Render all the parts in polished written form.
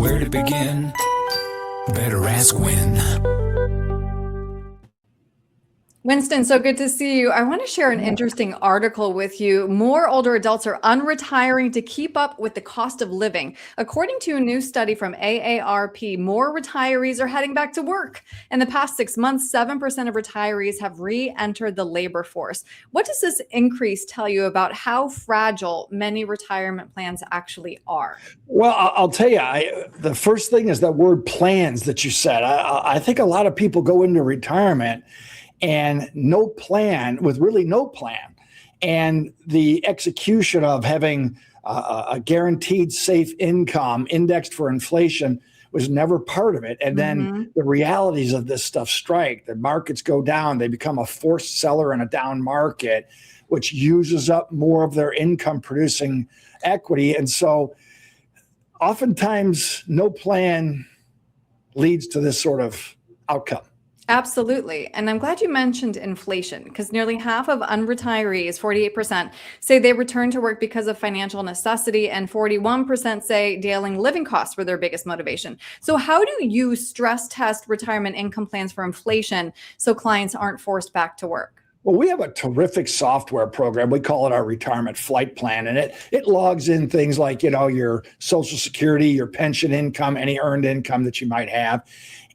where to begin? Better ask Win. Winston, so good to see you. I want to share an interesting article with you. More older adults are unretiring to keep up with the cost of living. According to a new study from AARP, more retirees are heading back to work. In the past 6 months, 7% of retirees have re-entered the labor force. What does this increase tell you about how fragile many retirement plans actually are? Well, I'll tell you, the first thing is that word plans that you said. I think a lot of people go into retirement and no plan, with really no plan. And the execution of having a guaranteed safe income indexed for inflation was never part of it. And then the realities of this stuff strike. The markets go down. They become a forced seller in a down market, which uses up more of their income producing equity. And so oftentimes no plan leads to this sort of outcome. Absolutely. And I'm glad you mentioned inflation, because nearly half of unretirees, 48%, say they return to work because of financial necessity, and 41% say daily living costs were their biggest motivation. So how do you stress test retirement income plans for inflation so clients aren't forced back to work? Well, we have a terrific software program. We call it our retirement flight plan, and it logs in things like, your Social Security, your pension income, any earned income that you might have.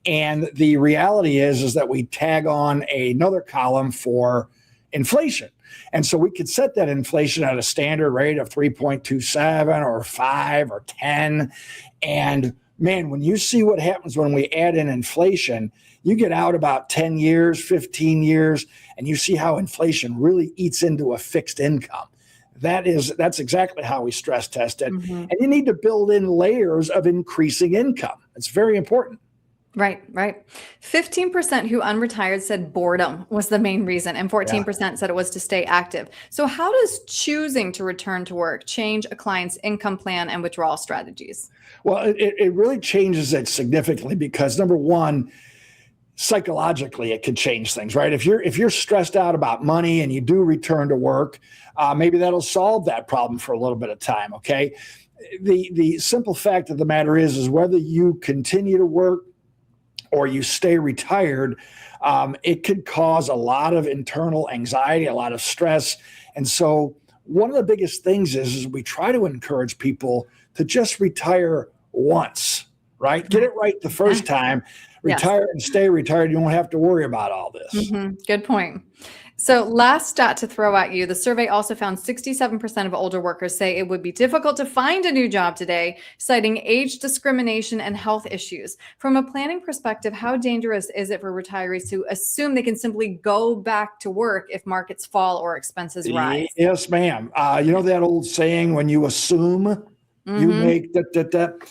And the reality is that we tag on another column for inflation. And so we could set that inflation at a standard rate of 3.27 or 5 or 10. And man, when you see what happens when we add in inflation, you get out about 10 years, 15 years, and you see how inflation really eats into a fixed income. That's exactly how we stress test it. And you need to build in layers of increasing income. It's very important. Right. 15% who unretired said boredom was the main reason, and 14% said it was to stay active. So how does choosing to return to work change a client's income plan and withdrawal strategies? Well, it really changes it significantly because, number one, psychologically, it could change things, right? If you're stressed out about money and you do return to work, maybe that'll solve that problem for a little bit of time, okay? The simple fact of the matter is whether you continue to work or you stay retired, it could cause a lot of internal anxiety, a lot of stress. And so one of the biggest things is we try to encourage people to just retire once, right? Get it right the first time, retire and stay retired. You won't have to worry about all this. Good point. So last stat to throw at you, the survey also found 67% of older workers say it would be difficult to find a new job today, citing age discrimination and health issues. From a planning perspective, how dangerous is it for retirees to assume they can simply go back to work if markets fall or expenses rise? Yes, ma'am. You know that old saying, when you assume you make that.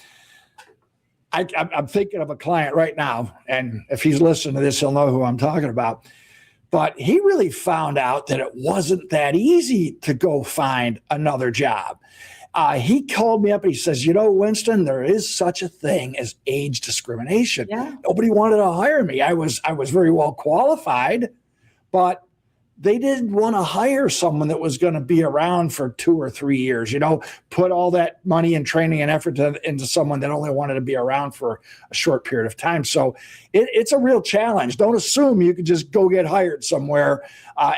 I'm thinking of a client right now, and if he's listening to this, he'll know who I'm talking about. But he really found out that it wasn't that easy to go find another job. He called me up and he says, Winston, there is such a thing as age discrimination. Nobody wanted to hire me. I was very well qualified, but they didn't want to hire someone that was going to be around for 2 or 3 years, put all that money and training and effort into someone that only wanted to be around for a short period of time. So it's a real challenge. Don't assume you could just go get hired somewhere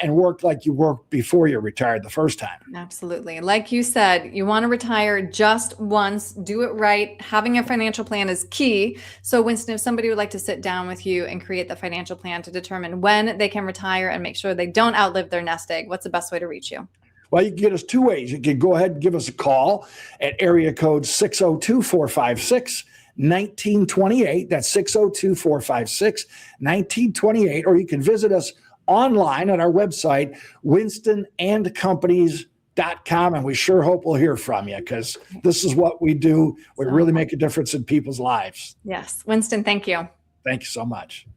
and work like you worked before you retired the first time. Absolutely. Like you said, you want to retire just once, do it right. Having a financial plan is key. So Winston, if somebody would like to sit down with you and create the financial plan to determine when they can retire and make sure they don't outlive their nest egg, what's the best way to reach you? Well, you can get us 2 ways. You can go ahead and give us a call at area code 602-456-1928. That's 602-456-1928. Or you can visit us online at our website, winstonandcompanies.com. And we sure hope we'll hear from you, because this is what we do. We really make a difference in people's lives. Yes. Winston, thank you. Thank you so much.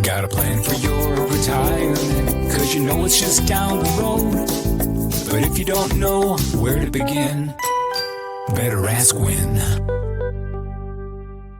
Got a plan for your retirement, 'cause you know it's just down the road. But if you don't know where to begin, better ask Win.